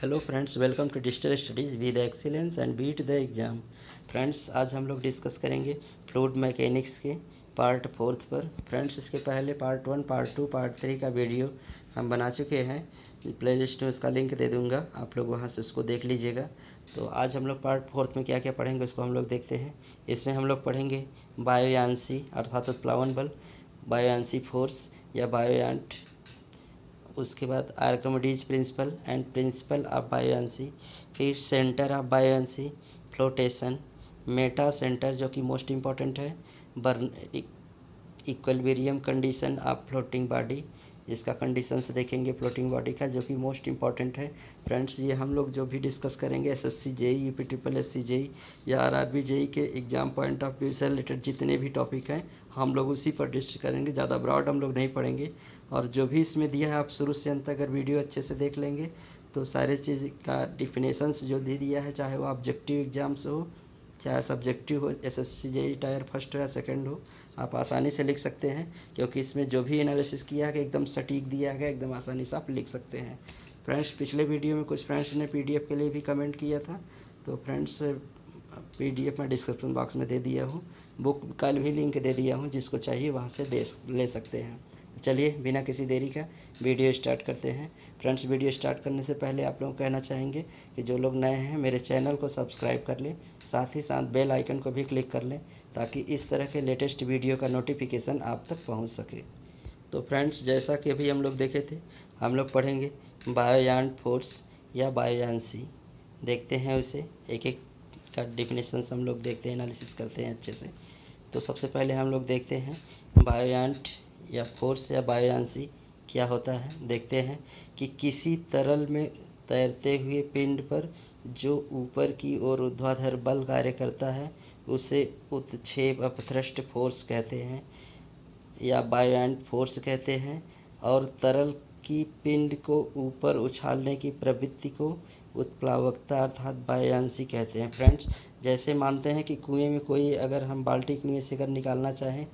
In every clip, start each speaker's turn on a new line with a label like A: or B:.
A: Hello friends, welcome to digital studies with excellence and beat the exam. Friends, आज हम लोग discuss करेंगे fluid mechanics के part 4 पर। फ्रेंड्स, इसके पहले पार्ट 1, पार्ट 2, पार्ट 3 का वीडियो हम बना चुके हैं। प्ले लिस्ट में उसका लिंक दे दूंगा, आप लोग वहां से उसको देख लीजिएगा। तो आज हम लोग पार्ट 4 में क्या क्या पढ़ेंगे उसको हम लोग देखते हैं। इसमें हम लोग पढ़ेंगे बायोयांसी अर्थात उत्प्लावन बल, बायोयांसी फोर्स या बायोयांट, उसके बाद Archimedes principle and principle of buoyancy, फिर centre of buoyancy, flotation, metacentre जो कि मोस्ट इम्पॉर्टेंट है, बर्न equilibrium condition of floating body, इसका कंडीशन से देखेंगे फ्लोटिंग बॉडी का जो कि मोस्ट इम्पॉर्टेंट है। फ्रेंड्स, ये हम लोग जो भी डिस्कस करेंगे SSC JE, UP triple SC JE या आरआरबी जेई के एग्जाम पॉइंट ऑफ व्यू से रिलेटेड जितने भी टॉपिक हैं हम लोग उसी पर डिस्कस करेंगे, ज़्यादा ब्रॉड हम लोग नहीं पढ़ेंगे। और जो भी इसमें दिया है आप शुरू से अंत अगर वीडियो अच्छे से देख लेंगे तो सारे चीज़ का डिफिनेशंस जो दे दिया है, चाहे वो ऑब्जेक्टिव एग्जाम्स हो चाहे सब्जेक्टिव हो, एसएससी जेई टायर फर्स्ट हो या सेकंड हो, आप आसानी से लिख सकते हैं क्योंकि इसमें जो भी एनालिसिस किया गया एकदम सटीक दिया गया, एकदम आसानी से आप लिख सकते हैं। फ्रेंड्स, पिछले वीडियो में कुछ फ्रेंड्स ने पीडीएफ के लिए भी कमेंट किया था, तो फ्रेंड्स पीडीएफ में डिस्क्रिप्शन बॉक्स में दे दिया हूँ, बुक का भी लिंक दे दिया हूँ, जिसको चाहिए वहाँ से ले सकते हैं। तो चलिए बिना किसी देरी का वीडियो स्टार्ट करते हैं। फ्रेंड्स, वीडियो स्टार्ट करने से पहले आप लोगों को कहना चाहेंगे कि जो लोग नए हैं मेरे चैनल को सब्सक्राइब कर लें, साथ ही साथ बेल आइकन को भी क्लिक कर लें ताकि इस तरह के लेटेस्ट वीडियो का नोटिफिकेशन आप तक पहुंच सके। तो फ्रेंड्स, जैसा कि अभी हम लोग देखे थे, हम लोग पढ़ेंगे बायोयांट फोर्स या बायोयांसी। देखते हैं उसे एक एक का डिफिनेशन हम लोग देखते हैं, एनालिसिस करते हैं अच्छे से। तो सबसे पहले हम लोग देखते हैं बायोयांट या फोर्स या बायोयांसी क्या होता है। देखते हैं कि किसी तरल में तैरते हुए पिंड पर जो ऊपर की ओर ऊर्ध्वाधर बल कार्य करता है उसे उत्क्षेप अपथ्रस्ट फोर्स कहते हैं या बायोयांट फोर्स कहते हैं। और तरल की पिंड को ऊपर उछालने की प्रवृत्ति को उत्प्लावकता अर्थात बायोयांसी कहते हैं। फ्रेंड्स, जैसे मानते हैं कि कुएं में कोई, अगर हम बाल्टी कुएं से अगर निकालना चाहें,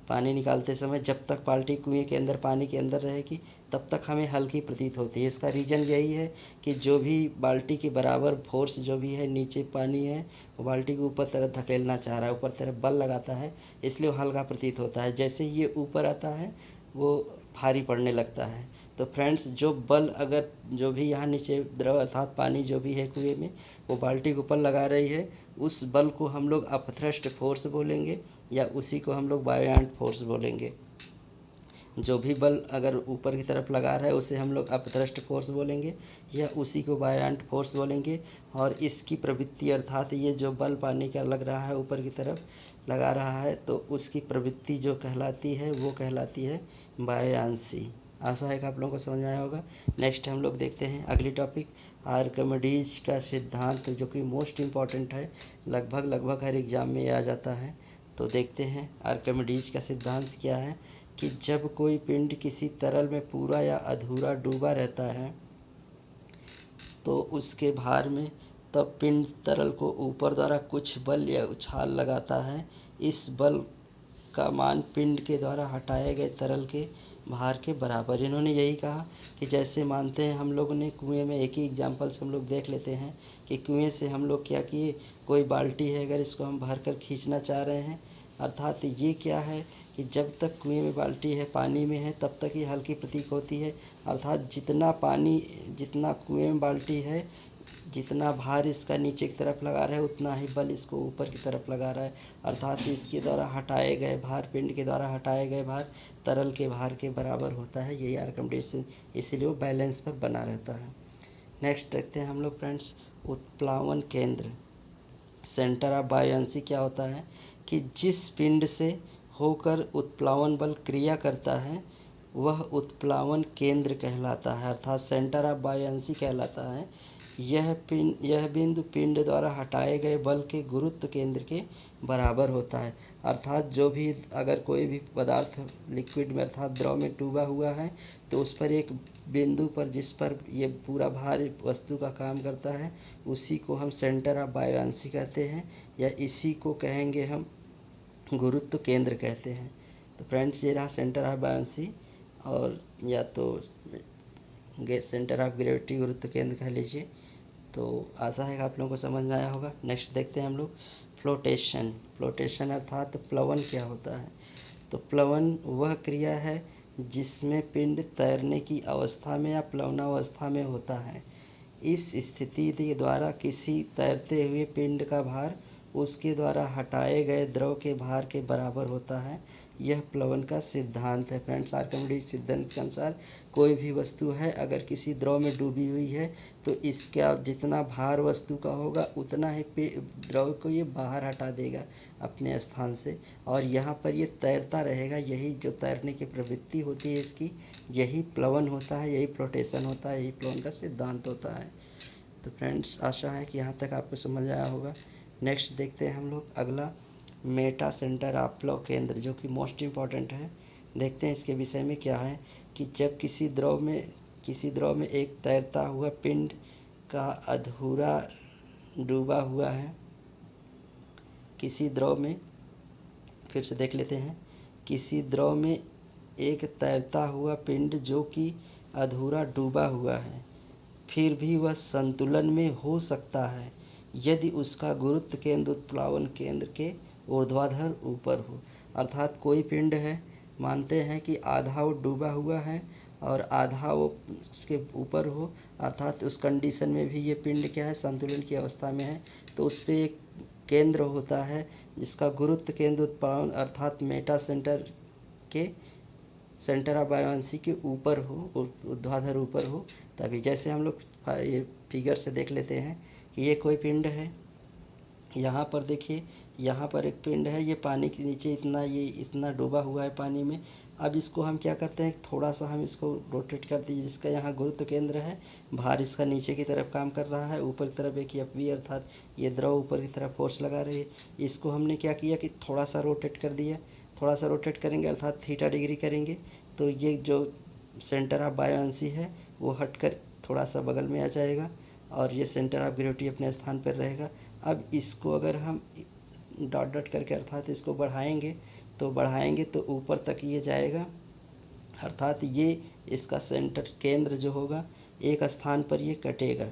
A: पानी निकालते समय जब तक बाल्टी कुएं के अंदर पानी के अंदर रहेगी तब तक हमें हल्की प्रतीत होती है। इसका रीज़न यही है कि जो भी बाल्टी के बराबर फोर्स जो भी है, नीचे पानी है, वो बाल्टी को ऊपर तरफ धकेलना चाह रहा है, ऊपर तरफ बल लगाता है, इसलिए वो हल्का प्रतीत होता है। जैसे ही ये ऊपर आता है वो भारी पड़ने लगता है। तो फ्रेंड्स, जो बल अगर जो भी यहाँ नीचे द्रव अर्थात पानी जो भी है कुएं में वो बाल्टी के ऊपर लगा रही है, उस बल को हम लोग अपथ्रस्ट फोर्स बोलेंगे या उसी को हम लोग बायोयांट फोर्स बोलेंगे। जो भी बल अगर ऊपर की तरफ लगा रहा है उसे हम लोग अपथ्रस्ट फोर्स बोलेंगे या उसी को बायोयांट फोर्स बोलेंगे। और इसकी प्रवृत्ति अर्थात ये जो बल पानी का लग रहा है, ऊपर की तरफ लगा रहा है, तो उसकी प्रवृत्ति जो कहलाती है वो कहलाती है बायोयांसी। आशा है कि आप लोगों को समझ में आया होगा। नेक्स्ट हम लोग देखते हैं अगली टॉपिक, आर्किमिडीज का सिद्धांत, जो कि मोस्ट इम्पॉर्टेंट है, लगभग हर एग्जाम में आ जाता है। तो देखते हैं आर्किमिडीज का सिद्धांत क्या है कि जब कोई पिंड किसी तरल में पूरा या अधूरा डूबा रहता है तो उसके भार में तब पिंड तरल को ऊपर द्वारा कुछ बल या उछाल लगाता है। इस बल का मान पिंड के द्वारा हटाए गए तरल के भार के बराबर। इन्होंने यही कहा कि जैसे मानते हैं हम लोगों ने कुएं में, एक ही एग्जाम्पल से हम लोग देख लेते हैं कि कुएं से हम लोग क्या किए, कोई बाल्टी है, अगर इसको हम भर कर खींचना चाह रहे हैं, अर्थात ये क्या है कि जब तक कुएं में बाल्टी है, पानी में है, तब तक ये हल्की प्रतीक होती है। अर्थात जितना पानी, जितना कुएं में बाल्टी है, जितना भार इसका नीचे की तरफ लगा रहा है उतना ही बल इसको ऊपर की तरफ लगा रहा है। अर्थात इसके द्वारा हटाए गए भार, पिंड के द्वारा हटाए गए भार तरल के भार के बराबर होता है। यही आर्किमिडीज, इसीलिए वो बैलेंस पर बना रहता है। नेक्स्ट देखते हैं हम लोग फ्रेंड्स, उत्प्लावन केंद्र, सेंटर ऑफ बायोयांसी क्या होता है कि जिस पिंड से होकर उत्प्लावन बल क्रिया करता है वह उत्प्लावन केंद्र कहलाता है, अर्थात सेंटर ऑफ बायोयांसी कहलाता है। यह बिंदु पिंड द्वारा हटाए गए बल के गुरुत्व केंद्र के बराबर होता है। अर्थात जो भी, अगर कोई भी पदार्थ लिक्विड में अर्थात द्रव में डूबा हुआ है तो उस पर एक बिंदु पर, जिस पर ये पूरा भार वस्तु का काम करता है, उसी को हम सेंटर ऑफ बायोयांसी कहते हैं या इसी को कहेंगे हम गुरुत्व केंद्र कहते हैं। तो फ्रेंड्स, ये रहा सेंटर ऑफ बायोयांसी, और या तो सेंटर ऑफ ग्रेविटी, गुरुत्व केंद्र कह लीजिए। तो आशा है कि आप लोगों को समझ में आया होगा। नेक्स्ट देखते हैं हम लोग फ्लोटेशन। फ्लोटेशन अर्थात प्लवन क्या होता है। तो प्लवन वह क्रिया है जिसमें पिंड तैरने की अवस्था में या प्लवनावस्था में होता है। इस स्थिति के द्वारा किसी तैरते हुए पिंड का भार उसके द्वारा हटाए गए द्रव के भार के बराबर होता है। यह प्लवन का सिद्धांत है। फ्रेंड्स, आर्किमिडीज सिद्धांत के अनुसार कोई भी वस्तु है अगर किसी द्रव में डूबी हुई है तो इसका जितना भार वस्तु का होगा उतना ही द्रव को ये बाहर हटा देगा अपने स्थान से, और यहाँ पर ये तैरता रहेगा। यही जो तैरने की प्रवृत्ति होती है इसकी, यही प्लवन होता है, यही फ्लोटेशन होता है, यही प्लवन का सिद्धांत होता है। तो फ्रेंड्स, आशा है कि यहाँ तक आपको समझ आया होगा। नेक्स्ट देखते हैं हम लोग अगला मेटा सेंटर अपफ्लो केंद्र, जो कि मोस्ट इम्पॉर्टेंट है। देखते हैं इसके विषय में क्या है कि जब किसी द्रव में एक तैरता हुआ पिंड का अधूरा डूबा हुआ है, किसी द्रव में, फिर से देख लेते हैं, किसी द्रव में एक तैरता हुआ पिंड जो कि अधूरा डूबा हुआ है, फिर भी वह संतुलन में हो सकता है यदि उसका गुरुत्व केंद्र उत्प्लावन केंद्र के ऊर्ध्वाधर ऊपर हो। अर्थात कोई पिंड है, मानते हैं कि आधा वो डूबा हुआ है और आधा वो उसके ऊपर हो, अर्थात उस कंडीशन में भी ये पिंड क्या है, संतुलन की अवस्था में है। तो उस पर एक केंद्र होता है जिसका गुरुत्व केंद्र उत्प्लावन अर्थात मेटा सेंटर के सेंटर ऑफ बायोंसी के ऊपर हो, ऊर्ध्वाधर ऊपर हो, तभी। जैसे हम लोग ये फिगर से देख लेते हैं कि ये कोई पिंड है, यहाँ पर देखिए, यहाँ पर एक पिंड है, ये पानी के नीचे ये इतना डूबा हुआ है पानी में। अब इसको हम क्या करते हैं, थोड़ा सा हम इसको रोटेट कर दीजिए, जिसका यहाँ गुरुत्व केंद्र है, भार इसका नीचे की तरफ काम कर रहा है, ऊपर की तरफ एक एफवी अर्थात ये द्रव ऊपर की तरफ फोर्स लगा रही है। इसको हमने क्या किया कि थोड़ा सा रोटेट कर दिया। थोड़ा सा रोटेट करेंगे अर्थात थीटा डिग्री करेंगे तो ये जो सेंटर ऑफ बायोंसी है वो हटकर थोड़ा सा बगल में आ जाएगा और ये सेंटर ऑफ ग्रेविटी अपने स्थान पर रहेगा। अब इसको अगर हम डॉट डॉट करके अर्थात इसको बढ़ाएंगे तो ऊपर तक ये जाएगा, अर्थात ये इसका सेंटर केंद्र जो होगा एक स्थान पर ये कटेगा,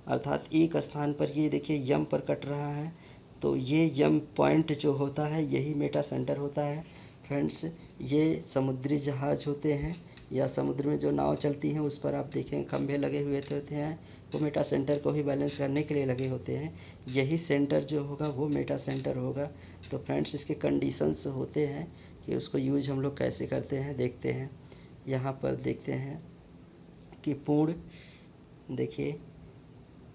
A: अर्थात एक स्थान पर ये देखिए यम पर कट रहा है। तो ये यम पॉइंट जो होता है यही मेटा सेंटर होता है। फ्रेंड्स, ये समुद्री जहाज होते हैं या समुद्र में जो नाव चलती हैं उस पर आप देखें खंभे लगे हुए होते हैं, वो मेटा सेंटर को ही बैलेंस करने के लिए लगे होते हैं। यही सेंटर जो होगा वो मेटा सेंटर होगा। तो फ्रेंड्स, इसके कंडीशंस होते हैं कि उसको यूज हम लोग कैसे करते हैं, देखते हैं। यहाँ पर देखते हैं कि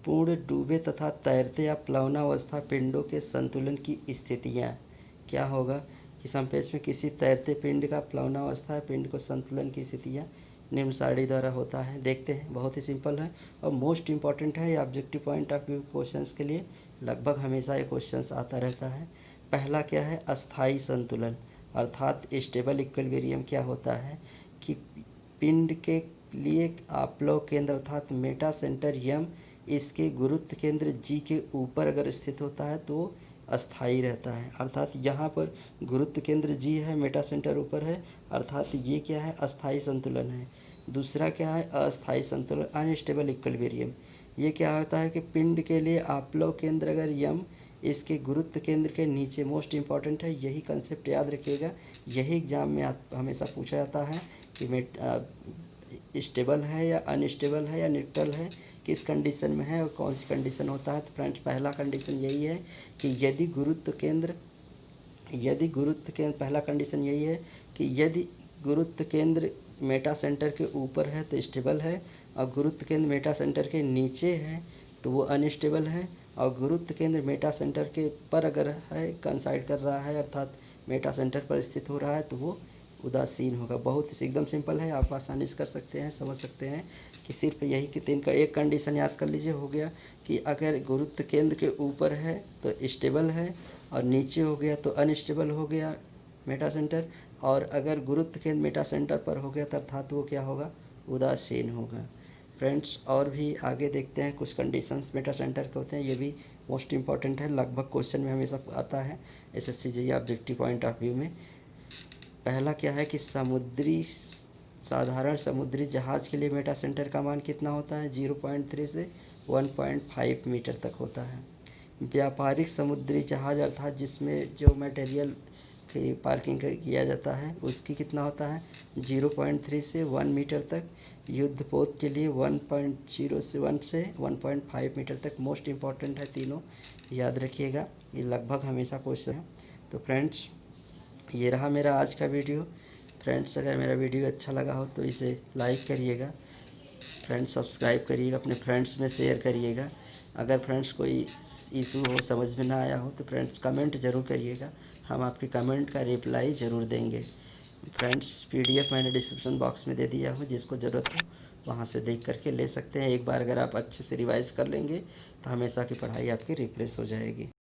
A: पूर्ण डूबे तथा तैरते या प्लवनावस्था पिंडों के संतुलन की स्थितियाँ क्या होगा कि समपेश में किसी तैरते पिंड का प्लवनावस्था पिंड को संतुलन की स्थितियाँ निम्न सारणी द्वारा होता है। देखते हैं, बहुत ही सिंपल है और मोस्ट इम्पॉर्टेंट है। ये objective point of view questions के लिए लगभग हमेशा ये क्वेश्चंस आता रहता है। पहला क्या है, अस्थाई संतुलन अर्थात स्टेबल इक्विलिब्रियम क्या होता है कि पिंड के लिए अपफ्लो केंद्र अर्थात मेटा सेंटर यम इसके गुरुत्व केंद्र जी के ऊपर अगर स्थित होता है तो अस्थाई रहता है। अर्थात यहाँ पर गुरुत्व केंद्र जी है, मेटा सेंटर ऊपर है, अर्थात ये क्या है, अस्थाई संतुलन है। दूसरा क्या है, अस्थाई संतुलन अनस्टेबल इक्विलिब्रियम। ये क्या होता है कि पिंड के लिए अपफ्लो केंद्र अगर यम इसके गुरुत्व केंद्र के नीचे, मोस्ट इम्पॉर्टेंट है, यही कंसेप्ट याद रखिएगा, यही एग्जाम में हमेशा पूछा जाता है कि स्टेबल है या अनस्टेबल है या न्यूट्रल है, किस कंडीशन में है और कौन सी कंडीशन होता है। तो फ्रेंड्स, पहला कंडीशन यही है कि यदि गुरुत्व केंद्र पहला कंडीशन यही है कि यदि गुरुत्व केंद्र मेटा सेंटर के ऊपर है तो स्टेबल है, और गुरुत्व केंद्र मेटा सेंटर के नीचे है तो वो अनस्टेबल है, और गुरुत्व केंद्र मेटा सेंटर के पर अगर है, कंसाइड कर रहा है अर्थात मेटा सेंटर पर स्थित हो रहा है तो वो उदासीन होगा। बहुत एकदम सिंपल है, आप आसानी से कर सकते हैं, समझ सकते हैं कि सिर्फ यही कि तीन का एक कंडीशन याद कर लीजिए, हो गया कि अगर गुरुत्व केंद्र के ऊपर है तो स्टेबल है और नीचे हो गया तो अनस्टेबल हो गया मेटा सेंटर, और अगर गुरुत्व केंद्र मेटा सेंटर पर हो गया अर्थात वो क्या होगा, उदासीन होगा। फ्रेंड्स, और भी आगे देखते हैं कुछ कंडीशंस मेटा सेंटर के होते हैं, ये भी मोस्ट इम्पॉर्टेंट है, लगभग क्वेश्चन में हमेशा आता है SSC JE objective point of view में। पहला क्या है कि समुद्री साधारण समुद्री जहाज़ के लिए मेटा सेंटर का मान कितना होता है? 0.3 से 1.5 मीटर तक होता है। व्यापारिक समुद्री जहाज़ अर्थात जिसमें जो मटेरियल की पार्किंग किया जाता है उसकी कितना होता है? 0.3 से 1 मीटर तक। युद्धपोत के लिए 1.0 से 1 से 1.5 मीटर तक। मोस्ट इम्पॉर्टेंट है तीनों, याद रखिएगा, ये लगभग हमेशा क्वेश्चन है। तो फ्रेंड्स, ये रहा मेरा आज का वीडियो। फ्रेंड्स, अगर मेरा वीडियो अच्छा लगा हो तो इसे लाइक करिएगा, फ्रेंड्स सब्सक्राइब करिएगा, अपने फ्रेंड्स में शेयर करिएगा। अगर फ्रेंड्स कोई इशू हो, समझ में ना आया हो तो फ्रेंड्स कमेंट ज़रूर करिएगा, हम आपके कमेंट का रिप्लाई ज़रूर देंगे। फ्रेंड्स, पीडीएफ मैंने डिस्क्रिप्शन बॉक्स में दे दिया हूँ, जिसको ज़रूरत हो वहाँ से देख करके ले सकते हैं। एक बार अगर आप अच्छे से रिवाइज़ कर लेंगे तो हमेशा की पढ़ाई आपकी रिफ्रेश हो जाएगी।